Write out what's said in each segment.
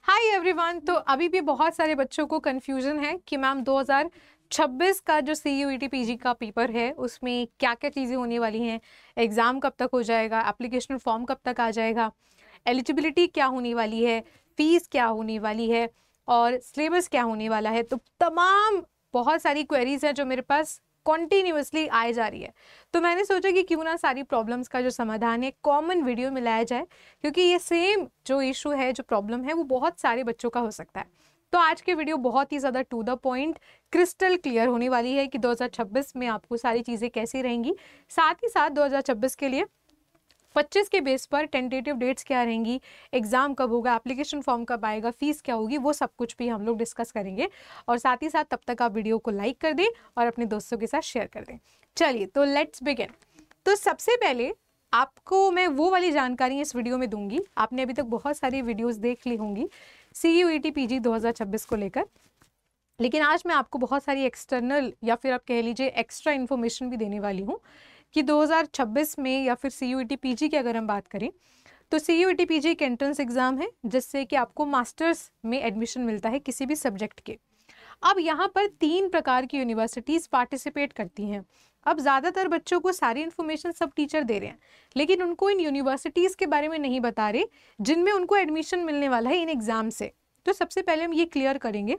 Hi everyone. तो अभी भी बहुत सारे बच्चों को कंफ्यूजन है कि मैम 2026 का जो CUET PG का पेपर है उसमें क्या क्या चीज़ें होने वाली हैं, एग्ज़ाम कब तक हो जाएगा, एप्लीकेशन फॉर्म कब तक आ जाएगा, एलिजिबिलिटी क्या होने वाली है, फीस क्या होने वाली है और सिलेबस क्या होने वाला है। तो तमाम बहुत सारी क्वेरीज हैं जो मेरे पास कॉन्टीन्यूसली आए जा रही है। तो मैंने सोचा कि क्यों ना सारी प्रॉब्लम्स का जो समाधान है कॉमन वीडियो में लाया जाए, क्योंकि ये सेम जो इशू है, जो प्रॉब्लम है, वो बहुत सारे बच्चों का हो सकता है। तो आज की वीडियो बहुत ही ज़्यादा to the point crystal clear होने वाली है कि 2026 में आपको सारी चीज़ें कैसी रहेंगी। साथ ही साथ 2026 के लिए 25 के बेस पर टेंटेटिव डेट्स क्या रहेंगी, एग्जाम कब होगा, एप्लीकेशन फॉर्म कब आएगा, फीस क्या होगी, वो सब कुछ भी हम लोग डिस्कस करेंगे। और साथ ही साथ तब तक आप वीडियो को लाइक कर दें और अपने दोस्तों के साथ शेयर कर दें। चलिए तो लेट्स बिगिन। तो सबसे पहले आपको मैं वो वाली जानकारी इस वीडियो में दूंगी। आपने अभी तक बहुत सारी वीडियोस देख ली होंगी CUET PG 2026 को लेकर, लेकिन आज मैं आपको बहुत सारी एक्सटर्नल या फिर आप कह लीजिए एक्स्ट्रा इन्फॉर्मेशन भी देने वाली हूँ कि 2026 में या फिर CUET PG की अगर हम बात करें तो CUET PG एक एंट्रेंस एग्जाम है जिससे कि आपको मास्टर्स में एडमिशन मिलता है किसी भी सब्जेक्ट के। अब यहाँ पर 3 प्रकार की यूनिवर्सिटीज़ पार्टिसिपेट करती हैं। अब ज़्यादातर बच्चों को सारी इन्फॉर्मेशन सब टीचर दे रहे हैं, लेकिन उनको इन यूनिवर्सिटीज़ के बारे में नहीं बता रहे जिनमें उनको एडमिशन मिलने वाला है इन एग्ज़ाम से। तो सबसे पहले हम ये क्लियर करेंगे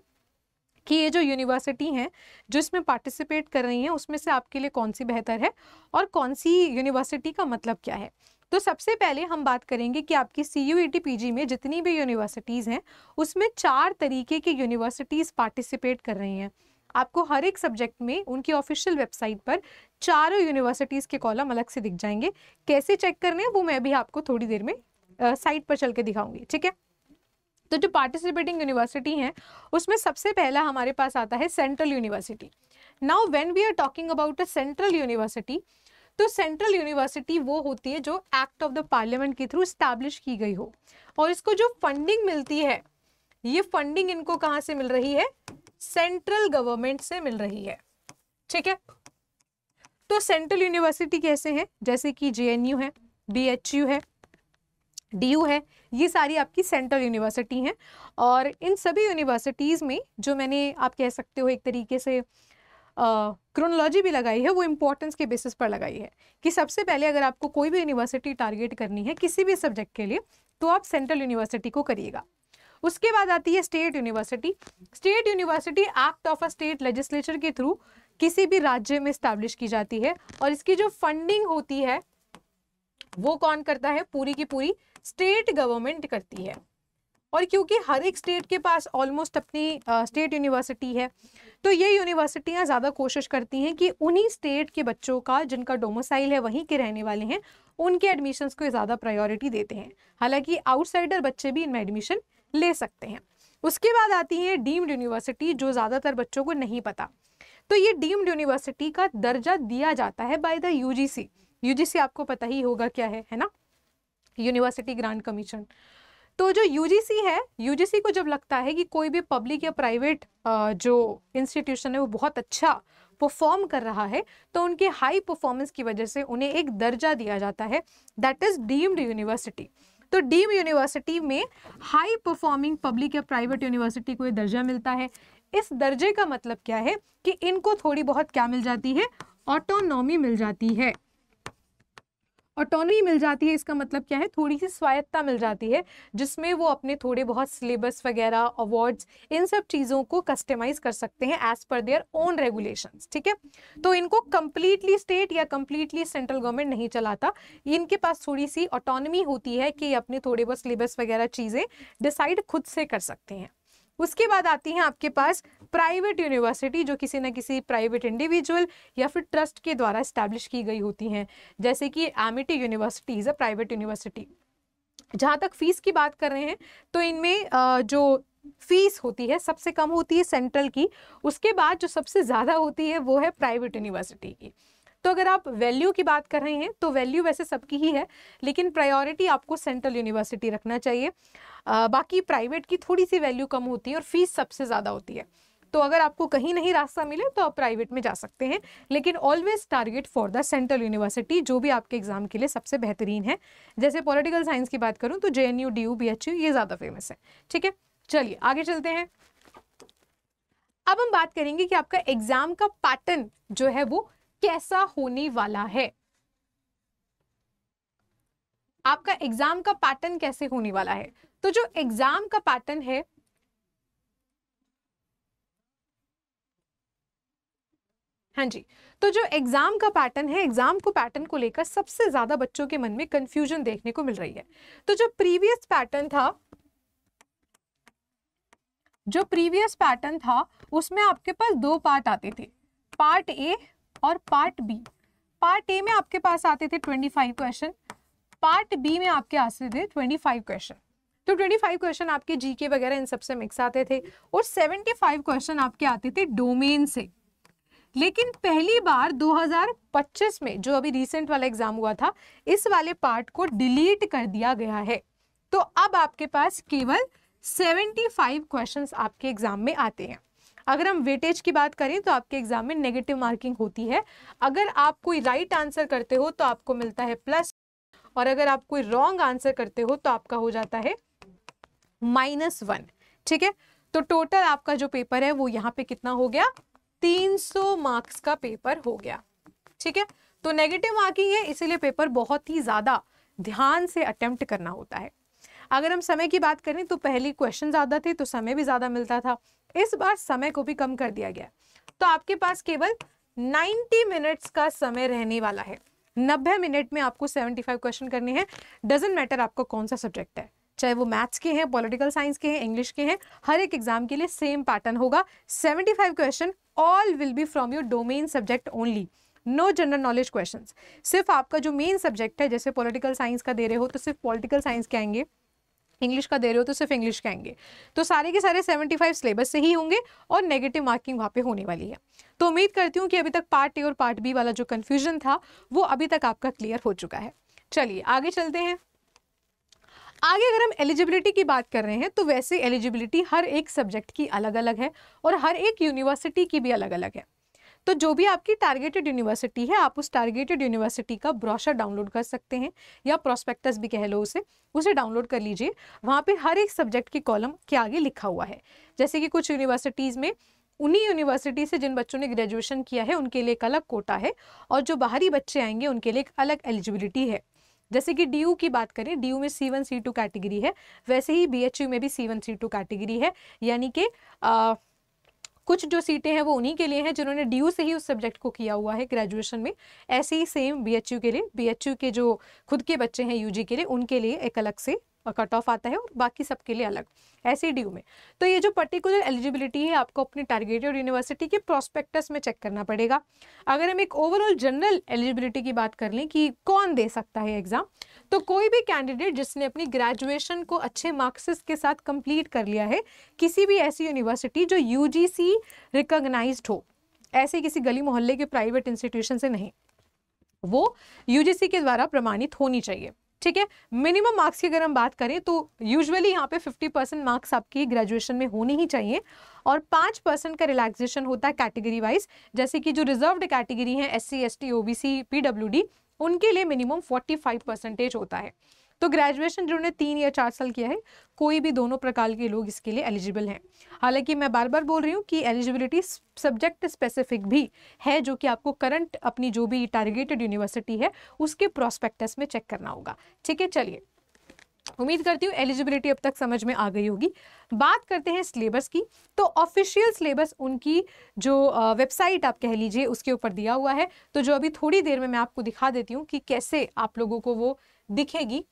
कि ये जो यूनिवर्सिटी हैं जो इसमें पार्टिसिपेट कर रही हैं उसमें से आपके लिए कौन सी बेहतर है और कौन सी यूनिवर्सिटी का मतलब क्या है। तो सबसे पहले हम बात करेंगे कि आपकी CUET PG में जितनी भी यूनिवर्सिटीज़ हैं उसमें 4 तरीके की यूनिवर्सिटीज़ पार्टिसिपेट कर रही हैं। आपको हर एक सब्जेक्ट में उनकी ऑफिशियल वेबसाइट पर चारों यूनिवर्सिटीज़ के कॉलम अलग से दिख जाएंगे। कैसे चेक करने हैं वो मैं भी आपको थोड़ी देर में साइट पर चल के दिखाऊंगी, ठीक है। तो जो पार्टिसिपेटिंग यूनिवर्सिटी हैं उसमें सबसे पहला हमारे पास आता है central university. Now when we are talking about a central university, तो सेंट्रल यूनिवर्सिटी वो होती है जो एक्ट ऑफ द पार्लियामेंट के थ्रू स्टैब्लिश की गई हो, और इसको जो फंडिंग मिलती है ये फंडिंग इनको कहाँ से मिल रही है, सेंट्रल गवर्नमेंट से मिल रही है, ठीक है। तो सेंट्रल यूनिवर्सिटी कैसे हैं, जैसे कि JNU है, BHU है, DU है, ये सारी आपकी सेंट्रल यूनिवर्सिटी हैं। और इन सभी यूनिवर्सिटीज़ में जो मैंने आप कह सकते हो एक तरीके से क्रोनोलॉजी भी लगाई है, वो इम्पोर्टेंस के बेसिस पर लगाई है कि सबसे पहले अगर आपको कोई भी यूनिवर्सिटी टारगेट करनी है किसी भी सब्जेक्ट के लिए तो आप सेंट्रल यूनिवर्सिटी को करिएगा। उसके बाद आती है state university. State university act of a state legislature के थ्रू किसी भी राज्य में स्टैब्लिश की जाती है, और इसकी जो फंडिंग होती है वो कौन करता है, पूरी की पूरी स्टेट गवर्नमेंट करती है। और क्योंकि हर एक स्टेट के पास ऑलमोस्ट अपनी स्टेट यूनिवर्सिटी है, तो ये यूनिवर्सिटियां ज़्यादा कोशिश करती हैं कि उन्हीं स्टेट के बच्चों का जिनका डोमिसाइल है वहीं के रहने वाले हैं उनके एडमिशन्स को ज़्यादा प्रायोरिटी देते हैं। हालांकि आउटसाइडर बच्चे भी इनमें एडमिशन ले सकते हैं। उसके बाद आती है डीम्ड यूनिवर्सिटी, जो ज़्यादातर बच्चों को नहीं पता। तो ये डीम्ड यूनिवर्सिटी का दर्जा दिया जाता है बाय द UGC। UGC आपको पता ही होगा क्या है ना, यूनिवर्सिटी ग्रांट कमीशन। तो जो UGC है, UGC को जब लगता है कि कोई भी पब्लिक या प्राइवेट जो इंस्टीट्यूशन है वो बहुत अच्छा परफॉर्म कर रहा है, तो उनके हाई परफॉर्मेंस की वजह से उन्हें एक दर्जा दिया जाता है, दैट इज डीम्ड यूनिवर्सिटी। तो डीम्ड यूनिवर्सिटी में हाई परफॉर्मिंग पब्लिक या प्राइवेट यूनिवर्सिटी को ये दर्जा मिलता है। इस दर्जे का मतलब क्या है कि इनको थोड़ी बहुत क्या मिल जाती है, ऑटोनॉमी मिल जाती है। ऑटोनॉमी मिल जाती है इसका मतलब क्या है, थोड़ी सी स्वायत्ता मिल जाती है, जिसमें वो अपने थोड़े बहुत सिलेबस वगैरह, अवार्ड्स, इन सब चीज़ों को कस्टमाइज कर सकते हैं as per their own regulations, ठीक है। तो इनको कंप्लीटली स्टेट या कंप्लीटली सेंट्रल गवर्नमेंट नहीं चलाता, इनके पास थोड़ी सी ऑटोनॉमी होती है कि अपने थोड़े बहुत सिलेबस वगैरह चीज़ें डिसाइड खुद से कर सकते हैं। उसके बाद आती है आपके पास प्राइवेट यूनिवर्सिटी, जो किसी न किसी प्राइवेट इंडिविजुअल या फिर ट्रस्ट के द्वारा एस्टैब्लिश की गई होती हैं, जैसे कि Amity university is a private university. जहाँ तक फीस की बात कर रहे हैं तो इनमें जो फीस होती है सबसे कम होती है सेंट्रल की, उसके बाद जो सबसे ज़्यादा होती है वो है प्राइवेट यूनिवर्सिटी की। तो अगर आप वैल्यू की बात कर रहे हैं तो वैल्यू वैसे सबकी ही है, लेकिन प्रायोरिटी आपको सेंट्रल यूनिवर्सिटी रखना चाहिए। बाकी प्राइवेट की थोड़ी सी वैल्यू कम होती है और फीस सबसे ज़्यादा होती है। तो अगर आपको कहीं नहीं रास्ता मिले तो आप प्राइवेट में जा सकते हैं, लेकिन always target for the central university जो भी आपके एग्जाम के लिए सबसे बेहतरीन है। जैसे पॉलिटिकल साइंस की बात करूं तो JNU, DU, BHU ये ज्यादा फेमस है। ठीक है, चलिए आगे चलते हैं। अब हम बात करेंगे कि आपका एग्जाम का पैटर्न जो है वो कैसा होने वाला है। आपका एग्जाम का पैटर्न कैसे होने वाला है? तो जो एग्जाम का पैटर्न है, हाँ जी, तो जो एग्जाम का पैटर्न है, एग्जाम को पैटर्न को लेकर सबसे ज्यादा बच्चों के मन में कंफ्यूजन देखने को मिल रही है। तो जो प्रीवियस पैटर्न था उसमें आपके पास दो पार्ट आते थे, पार्ट ए और पार्ट बी। पार्ट ए में आपके पास आते थे 25 क्वेश्चन, पार्ट बी में आपके आते थे 25 क्वेश्चन। तो 25 क्वेश्चन आपके जीके वगैरह इन सबसे मिक्स आते थे और 75 क्वेश्चन आपके आते थे डोमेन से। लेकिन पहली बार 2025 में जो अभी रिसेंट वाला एग्जाम हुआ था, इस वाले पार्ट को डिलीट कर दिया गया है। तो अब आपके पास केवल 75 क्वेश्चंस आपके एग्जाम में आते हैं। अगर हम वेटेज की बात करें तो आपके एग्जाम में नेगेटिव मार्किंग होती है। अगर आप कोई राइट आंसर करते हो तो आपको मिलता है प्लस, और अगर आप कोई रॉन्ग आंसर करते हो तो आपका हो जाता है -1। ठीक है, तो टोटल आपका जो पेपर है वो यहाँ पे कितना हो गया, 300 मार्क्स का पेपर हो गया। ठीक है, तो नेगेटिव मार्किंग है, इसीलिए पेपर बहुत ही ज्यादा ध्यान से अटेम्प्ट करना होता है। अगर हम समय की बात करें तो पहले क्वेश्चन ज्यादा थे तो समय भी ज्यादा मिलता था, इस बार समय को भी कम कर दिया गया। तो आपके पास केवल 90 मिनट्स का समय रहने वाला है। 90 मिनट में आपको 75 क्वेश्चन करने हैं। डजंट मैटर आपका कौन सा सब्जेक्ट है, चाहे वो मैथ्स के हैं, पॉलिटिकल साइंस के हैं, इंग्लिश के हैं, हर एक एग्जाम के लिए सेम पैटर्न होगा। 75 question all will be from your domain subject only, no general knowledge questions. सिर्फ आपका जो मेन सब्जेक्ट है, जैसे पॉलिटिकल साइंस का दे रहे हो तो सिर्फ पॉलिटिकल साइंस के आएंगे, इंग्लिश का दे रहे हो तो सिर्फ इंग्लिश के आएंगे। तो सारे के सारे 75 सिलेबस से ही होंगे और नेगेटिव मार्किंग वहाँ पे होने वाली है। तो उम्मीद करती हूँ कि अभी तक पार्ट ए और पार्ट बी वाला जो कंफ्यूजन था वो अभी तक आपका क्लियर हो चुका है। चलिए आगे चलते हैं। आगे अगर हम एलिजिबिलिटी की बात कर रहे हैं तो वैसे एलिजिबिलिटी हर एक सब्जेक्ट की अलग अलग है और हर एक यूनिवर्सिटी की भी अलग अलग है। तो जो भी आपकी टारगेटेड यूनिवर्सिटी है, आप उस टारगेटेड यूनिवर्सिटी का ब्रोशर डाउनलोड कर सकते हैं, या प्रोस्पेक्टस भी कह लो उसे डाउनलोड कर लीजिए। वहाँ पे हर एक सब्जेक्ट की कॉलम के आगे लिखा हुआ है। जैसे कि कुछ यूनिवर्सिटीज़ में उन्हीं यूनिवर्सिटी से जिन बच्चों ने ग्रेजुएशन किया है उनके लिए एक अलग कोटा है, और जो बाहरी बच्चे आएंगे उनके लिए एक अलग एलिजिबिलिटी है। जैसे कि DU की बात करें, DU में C1 C2 कैटेगरी है, वैसे ही BHU में भी C1 C2 कैटेगरी है। यानी कि कुछ जो सीटें हैं वो उन्हीं के लिए हैं जिन्होंने DU से ही उस सब्जेक्ट को किया हुआ है ग्रेजुएशन में। ऐसे ही सेम BHU के लिए, BHU के जो खुद के बच्चे हैं UG के लिए, उनके लिए एक अलग से कट ऑफ आता है और बाकी सबके लिए अलग, ऐसे ही DU में। तो ये जो पर्टिकुलर एलिजिबिलिटी है आपको अपने टारगेटेड यूनिवर्सिटी के प्रोस्पेक्टस में चेक करना पड़ेगा। अगर हम एक ओवरऑल जनरल एलिजिबिलिटी की बात कर लें कि कौन दे सकता है एग्जाम, तो कोई भी कैंडिडेट जिसने अपनी ग्रेजुएशन को अच्छे मार्क्स के साथ कंप्लीट कर लिया है, किसी भी ऐसी यूनिवर्सिटी जो UGC रिकॉग्नाइज्ड हो, ऐसे किसी गली मोहल्ले के प्राइवेट इंस्टीट्यूशन से नहीं, वो UGC के द्वारा प्रमाणित होनी चाहिए। ठीक है, मिनिमम मार्क्स की अगर हम बात करें तो यूजुअली यहाँ पे 50% मार्क्स आपकी ग्रेजुएशन में होने ही चाहिए, और 5% का रिलैक्सेशन होता है कैटेगरी वाइज। जैसे कि जो रिजर्व्ड कैटेगरी है SC ST OBC PWD, उनके लिए मिनिमम 45% होता है। तो ग्रेजुएशन जिन्होंने 3 या 4 साल किया है, कोई भी दोनों प्रकार के लोग इसके लिए एलिजिबल हैं। हालांकि मैं बार बार बोल रही हूँ कि एलिजिबिलिटी सब्जेक्ट स्पेसिफिक भी है, जो कि आपको करंट अपनी जो भी टारगेटेड यूनिवर्सिटी है उसके प्रोस्पेक्टस में चेक करना होगा। ठीक है, चलिए उम्मीद करती हूँ एलिजिबिलिटी अब तक समझ में आ गई होगी। बात करते हैं सिलेबस की। तो ऑफिशियल सिलेबस उनकी जो वेबसाइट आप कह लीजिए उसके ऊपर दिया हुआ है, तो जो अभी थोड़ी देर में मैं आपको दिखा देती हूँ कि कैसे आप लोगों को वो दिखेगी।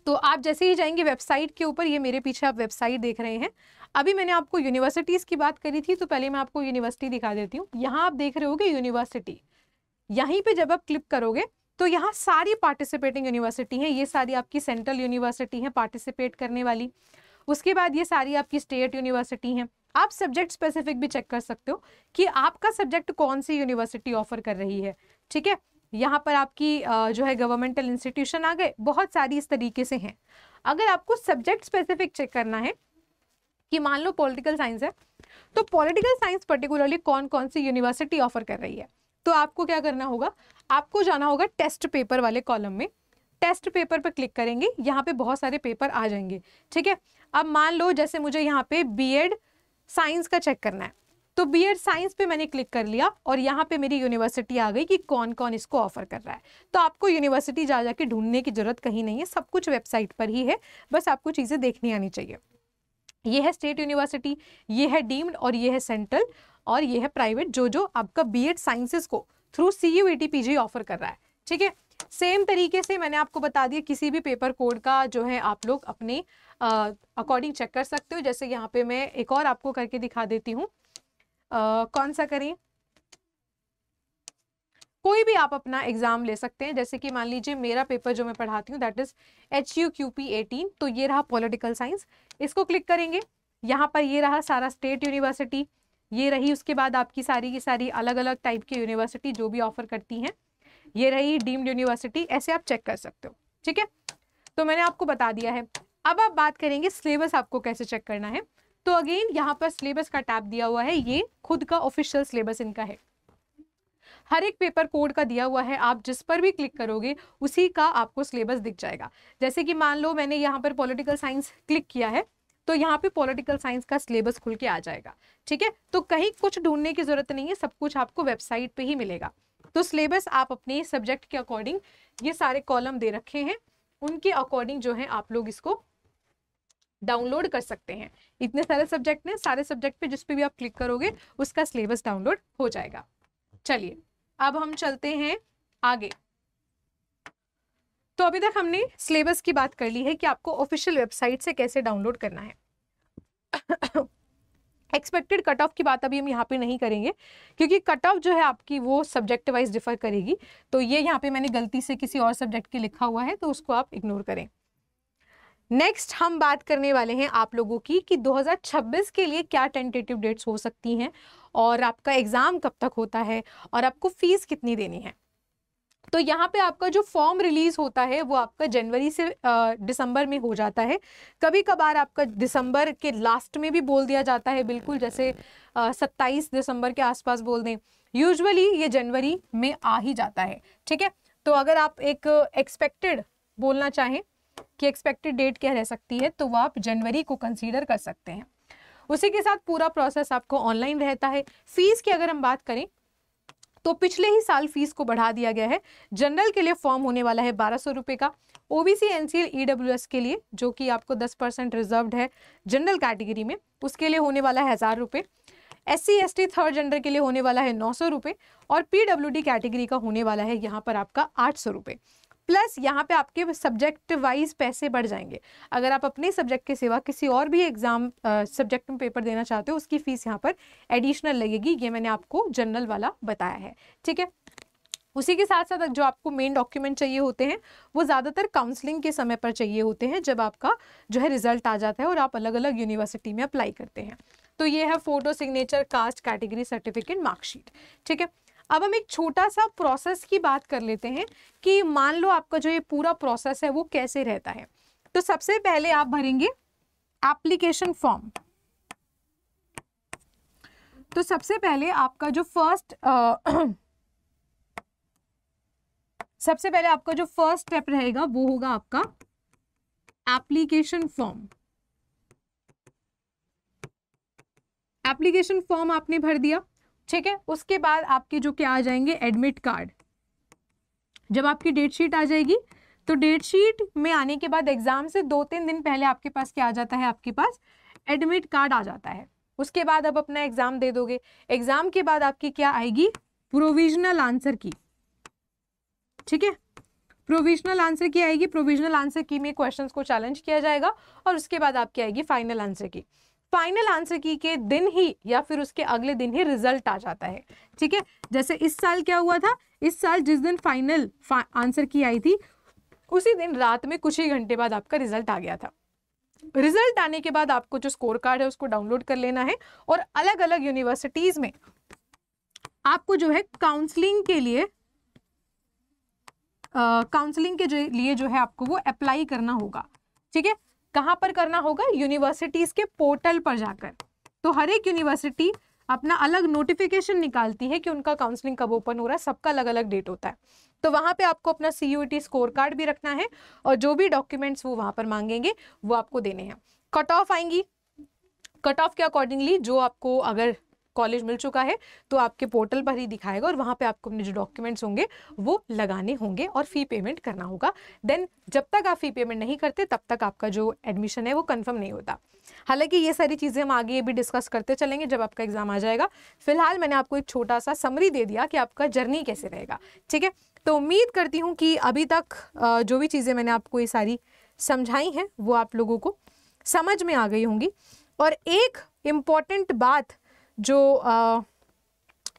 तो आप जैसे ही जाएंगे वेबसाइट के ऊपर, ये मेरे पीछे आप वेबसाइट देख रहे हैं। अभी मैंने आपको यूनिवर्सिटीज़ की बात करी थी, तो पहले मैं आपको यूनिवर्सिटी दिखा देती हूँ। यहाँ आप देख रहे होगे यूनिवर्सिटी, यहीं पे जब आप क्लिक करोगे तो यहाँ सारी पार्टिसिपेटिंग यूनिवर्सिटी हैं। ये सारी आपकी सेंट्रल यूनिवर्सिटी हैं पार्टिसिपेट करने वाली। उसके बाद ये सारी आपकी स्टेट यूनिवर्सिटी हैं। आप सब्जेक्ट स्पेसिफिक भी चेक कर सकते हो कि आपका सब्जेक्ट कौन सी यूनिवर्सिटी ऑफर कर रही है। ठीक है, यहाँ पर आपकी जो है गवर्नमेंटल इंस्टीट्यूशन आ गए, बहुत सारी इस तरीके से हैं। अगर आपको सब्जेक्ट स्पेसिफिक चेक करना है कि मान लो पॉलिटिकल साइंस है, तो पॉलिटिकल साइंस पर्टिकुलरली कौन कौन सी यूनिवर्सिटी ऑफर कर रही है। तो आपको क्या करना होगा, आपको जाना होगा टेस्ट पेपर वाले कॉलम में, टेस्ट पेपर पर क्लिक करेंगे, यहाँ पे बहुत सारे पेपर आ जाएंगे, ठीक है। अब मान लो जैसे मुझे यहाँ पे बीएड साइंस का चेक करना है, तो बीएड साइंस पे मैंने क्लिक कर लिया और यहाँ पे मेरी यूनिवर्सिटी आ गई कि कौन कौन इसको ऑफर कर रहा है। तो आपको यूनिवर्सिटी जा जाके ढूंढने की जरूरत कहीं नहीं है, सब कुछ वेबसाइट पर ही है, बस आपको चीज़ें देखनी आनी चाहिए। ये है स्टेट यूनिवर्सिटी, ये है डीम्ड और ये है सेंट्रल और ये है प्राइवेट, जो जो आपका बीएड साइंसेस को थ्रू CUET PG ऑफर कर रहा है, ठीक है। सेम तरीके से मैंने आपको बता दिया किसी भी पेपर कोड का जो है आप लोग अपने अकॉर्डिंग चेक कर सकते हो। जैसे यहाँ पे मैं एक और आपको करके दिखा देती हूँ, कौन सा करें, कोई भी आप अपना एग्जाम ले सकते हैं। जैसे कि मान लीजिए मेरा पेपर जो मैं पढ़ाती हूँ दैट इज HUQP 18, तो ये रहा पॉलिटिकल साइंस, इसको क्लिक करेंगे, यहाँ पर ये रहा सारा स्टेट यूनिवर्सिटी, ये रही उसके बाद आपकी सारी की सारी अलग अलग टाइप की यूनिवर्सिटी जो भी ऑफर करती हैं, ये रही डीम्ड यूनिवर्सिटी, ऐसे आप चेक कर सकते हो, ठीक है। तो मैंने आपको बता दिया है। अब आप बात करेंगे सिलेबस आपको कैसे चेक करना है। तो अगेन यहाँ पर सिलेबस का टैब दिया हुआ है, ये खुद का ऑफिशियल सिलेबस इनका है, हर एक पेपर कोड का दिया हुआ है, आप जिस पर भी क्लिक करोगे उसी का आपको सिलेबस दिख जाएगा। जैसे कि मान लो मैंने यहाँ पर पॉलिटिकल साइंस क्लिक किया है, तो यहाँ पे पॉलिटिकल साइंस का सिलेबस खुल के आ जाएगा, ठीक है। तो कहीं कुछ ढूंढने की जरूरत नहीं है, सब कुछ आपको वेबसाइट पे ही मिलेगा। तो सिलेबस आप अपने सब्जेक्ट के अकॉर्डिंग, ये सारे कॉलम दे रखे हैं, उनके अकॉर्डिंग जो है आप लोग इसको डाउनलोड कर सकते हैं। इतने सारे सब्जेक्ट ने, सारे सब्जेक्ट पे जिस पे भी आप क्लिक करोगे उसका सिलेबस डाउनलोड हो जाएगा। चलिए अब हम चलते हैं आगे। तो अभी तक हमने सिलेबस की बात कर ली है कि आपको ऑफिशियल वेबसाइट से कैसे डाउनलोड करना है। एक्सपेक्टेड कट ऑफ की बात अभी हम यहाँ पे नहीं करेंगे, क्योंकि कट ऑफ जो है आपकी वो सब्जेक्ट वाइज डिफर करेगी। तो ये यहाँ पे मैंने गलती से किसी और सब्जेक्ट के लिखा हुआ है, तो उसको आप इग्नोर करें। नेक्स्ट हम बात करने वाले हैं आप लोगों की कि 2026 के लिए क्या टेंटेटिव डेट्स हो सकती हैं और आपका एग्जाम कब तक होता है और आपको फीस कितनी देनी है। तो यहाँ पे आपका जो फॉर्म रिलीज होता है वो आपका जनवरी से दिसंबर में हो जाता है। कभी कभार आपका दिसंबर के लास्ट में भी बोल दिया जाता है, बिल्कुल जैसे 27 दिसंबर के आसपास बोल दें। यूजुअली ये जनवरी में आ ही जाता है, ठीक है। तो अगर आप एक एक्सपेक्टेड बोलना चाहें कि एक्सपेक्टेड डेट क्या रह सकती है, तो वो आप जनवरी को कंसीडर कर सकते हैं। उसी के साथ पूरा प्रोसेस आपको ऑनलाइन रहता है। फीस की अगर हम बात करें तो पिछले ही साल फीस को बढ़ा दिया गया है। जनरल के लिए फॉर्म होने वाला है 1200 रुपये का, OBC NCL EWS के लिए जो कि आपको 10% रिजर्व्ड है जनरल कैटेगरी में, उसके लिए होने वाला है 1000 रुपये। SC ST थर्ड जेंडर के लिए होने वाला है 900 रुपये और PWD कैटेगरी का होने वाला है यहाँ पर आपका 800 रुपये। प्लस यहाँ पे आपके सब्जेक्ट वाइज पैसे बढ़ जाएंगे। अगर आप अपने सब्जेक्ट के सिवा किसी और भी एग्जाम सब्जेक्ट में पेपर देना चाहते हो उसकी फीस यहाँ पर एडिशनल लगेगी। ये मैंने आपको जनरल वाला बताया है, ठीक है। उसी के साथ साथ जो आपको मेन डॉक्यूमेंट चाहिए होते हैं वो ज़्यादातर काउंसलिंग के समय पर चाहिए होते हैं, जब आपका जो है रिजल्ट आ जाता है और आप अलग अलग यूनिवर्सिटी में अप्लाई करते हैं। तो ये है photo, signature, caste, category, certificate, marksheet, ठीक है। अब हम एक छोटा सा प्रोसेस की बात कर लेते हैं कि मान लो आपका जो ये पूरा प्रोसेस है वो कैसे रहता है। तो सबसे पहले आप भरेंगे एप्लीकेशन फॉर्म। तो सबसे पहले आपका जो फर्स्ट स्टेप रहेगा वो होगा आपका एप्लीकेशन फॉर्म। एप्लीकेशन फॉर्म आपने भर दिया, ठीक है। उसके बाद आपके जो क्या आ जाएंगे एडमिट कार्ड। जब आपकी डेट शीट आ जाएगी तो डेट शीट में आने के बाद एग्जाम से 2-3 दिन पहले आपके पास क्या आ जाता है, आपके पास एडमिट कार्ड आ जाता है। उसके बाद आप अपना एग्जाम दे दोगे। एग्जाम के बाद आपकी क्या आएगी, प्रोविजनल आंसर की, ठीक है। प्रोविजनल आंसर की आएगी। प्रोविजनल आंसर की में क्वेश्चंस को चैलेंज किया जाएगा और उसके बाद आपकी आएगी फाइनल आंसर की। फाइनल आंसर की के दिन ही या फिर उसके अगले दिन ही रिजल्ट आ जाता है, ठीक है। जैसे इस साल क्या हुआ था, इस साल जिस दिन फाइनल आंसर की आई थी उसी दिन रात में कुछ ही घंटे बाद आपका रिजल्ट आ गया था। रिजल्ट आने के बाद आपको जो स्कोर कार्ड है उसको डाउनलोड कर लेना है और अलग अलग यूनिवर्सिटीज में आपको जो है काउंसलिंग के लिए जो है आपको वो अप्लाई करना होगा, ठीक है। कहाँ पर करना होगा? यूनिवर्सिटीज के पोर्टल पर जाकर। तो हर एक यूनिवर्सिटी अपना अलग नोटिफिकेशन निकालती है कि उनका काउंसलिंग कब ओपन हो रहा है, सबका अलग अलग डेट होता है। तो वहाँ पे आपको अपना CUET स्कोर कार्ड भी रखना है और जो भी डॉक्यूमेंट्स वो वहाँ पर मांगेंगे वो आपको देने हैं। कट ऑफ आएंगी, कट ऑफ के अकॉर्डिंगली जो आपको अगर कॉलेज मिल चुका है तो आपके पोर्टल पर ही दिखाएगा और वहाँ पे आपको अपने जो डॉक्यूमेंट्स होंगे वो लगाने होंगे और फी पेमेंट करना होगा। देन जब तक आप फी पेमेंट नहीं करते तब तक आपका जो एडमिशन है वो कंफर्म नहीं होता। हालांकि ये सारी चीज़ें हम आगे भी डिस्कस करते चलेंगे जब आपका एग्जाम आ जाएगा। फिलहाल मैंने आपको एक छोटा सा समरी दे दिया कि आपका जर्नी कैसे रहेगा, ठीक है। तो उम्मीद करती हूँ कि अभी तक जो भी चीज़ें मैंने आपको ये सारी समझाई हैं वो आप लोगों को समझ में आ गई होंगी। और एक इम्पॉर्टेंट बात जो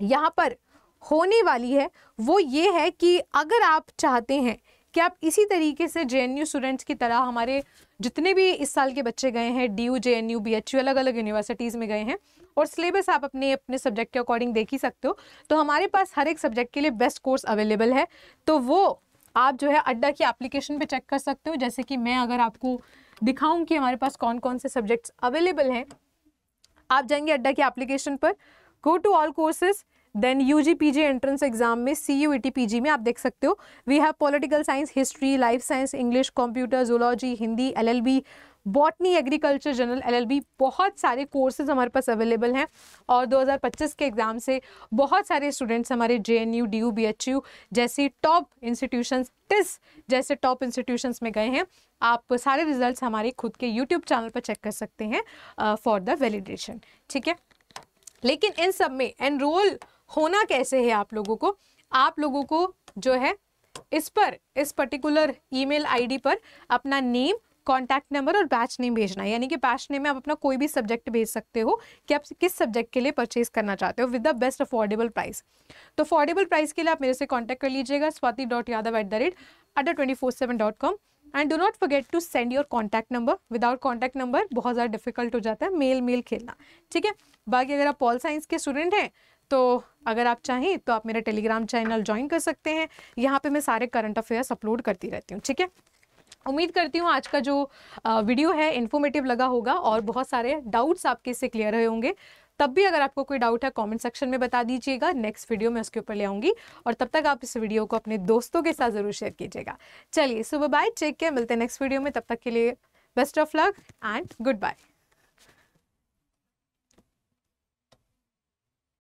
यहाँ पर होने वाली है वो ये है कि अगर आप चाहते हैं कि आप इसी तरीके से JNU स्टूडेंट्स की तरह, हमारे जितने भी इस साल के बच्चे गए हैं DU, JNU, BHU अलग अलग यूनिवर्सिटीज़ में गए हैं और सिलेबस आप अपने अपने सब्जेक्ट के अकॉर्डिंग देख ही सकते हो, तो हमारे पास हर एक सब्जेक्ट के लिए बेस्ट कोर्स अवेलेबल है। तो वो आप जो है अड्डा की एप्लीकेशन पे चेक कर सकते हो। जैसे कि मैं अगर आपको दिखाऊं कि हमारे पास कौन कौन से सब्जेक्ट्स अवेलेबल हैं, आप जाएंगे अड्डा की एप्लीकेशन पर, go to all courses, then UG PG entrance exam में CUET PG में आप देख सकते हो we have political science, history, life science, English, computer, zoology, Hindi, LLB, botany, agriculture, general, LLB, बहुत सारे कोर्सेज हमारे पास अवेलेबल हैं। और 2025 के एग्जाम से बहुत सारे स्टूडेंट्स हमारे JNU, DU, BHU जैसी टॉप इंस्टीट्यूशंस, TIS जैसे टॉप इंस्टीट्यूशंस में गए हैं। आप सारे रिजल्ट्स हमारे खुद के YouTube चैनल पर चेक कर सकते हैं फॉर द वैलिडेशन, ठीक है। लेकिन इन सब में एनरोल होना कैसे है? आप लोगों को जो है इस पर्टिकुलर ईमेल ID पर अपना नेम, कॉन्टैक्ट नंबर और बैच नेम भेजना है। यानी कि बैच नेम में आप अपना कोई भी सब्जेक्ट भेज सकते हो कि आप किस सब्जेक्ट के लिए परचेज करना चाहते हो with the best affordable price. तो अफोर्डेबल प्राइस के लिए आप मेरे से कॉन्टैक्ट कर लीजिएगा swati.yadav@247.com and do not forget to send your contact number. Without contact number बहुत ज़्यादा डिफिकल्ट हो जाता है मेल खेलना, ठीक है। बाकी अगर आप पॉल साइंस के स्टूडेंट हैं तो अगर आप चाहें तो आप मेरा टेलीग्राम चैनल ज्वाइन कर सकते हैं। यहाँ पे मैं सारे करंट अफेयर्स अपलोड करती रहती हूँ, ठीक है। उम्मीद करती हूँ आज का जो वीडियो है इन्फॉर्मेटिव लगा होगा और बहुत सारे डाउट्स आपके इससे क्लियर हुए होंगे। तब भी अगर आपको कोई डाउट है कमेंट सेक्शन में बता दीजिएगा, नेक्स्ट वीडियो में उसके ऊपर ले आऊँगी। और तब तक आप इस वीडियो को अपने दोस्तों के साथ ज़रूर शेयर कीजिएगा। चलिए सुबह बाय, टेक केयर, मिलते हैं नेक्स्ट वीडियो में। तब तक के लिए best of luck and good bye.